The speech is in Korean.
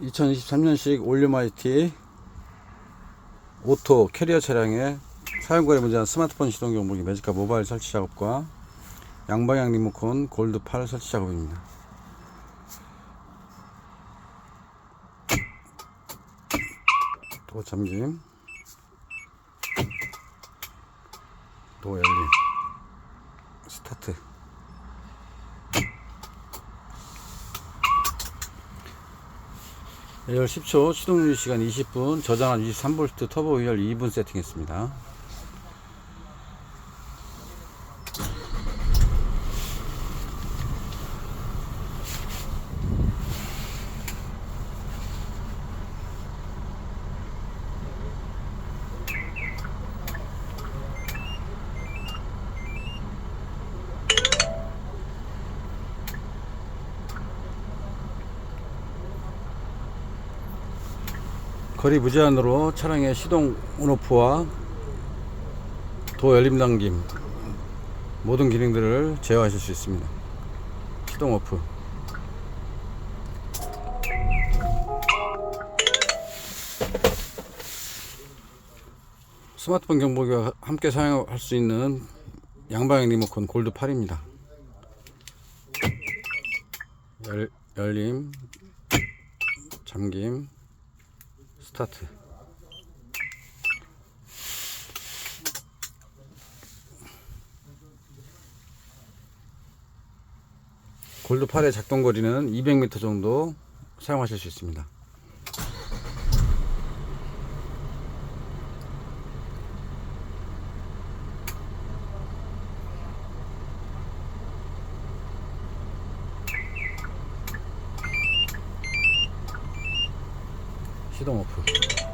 2023년식 올류마이티 오토 캐리어 차량의 사용거리 문제한 스마트폰 시동 경보기 매직카 모바일 설치 작업과 양방향 리모컨 골드 8 설치 작업입니다. 도 잠김, 도 열림, 스타트. 예열 10초, 시동 유지 시간 20분, 저장한 23V 터보 유열 2분 세팅했습니다. 거리 무제한으로 차량의 시동 온오프와 도 열림 당김 모든 기능들을 제어하실 수 있습니다. 시동 오프, 스마트폰 경보기와 함께 사용할 수 있는 양방향 리모컨 골드 8입니다. 열림, 잠김, 스타트. 골드 8의 작동 거리는 200m 정도 사용하실 수 있습니다. 시동 오프.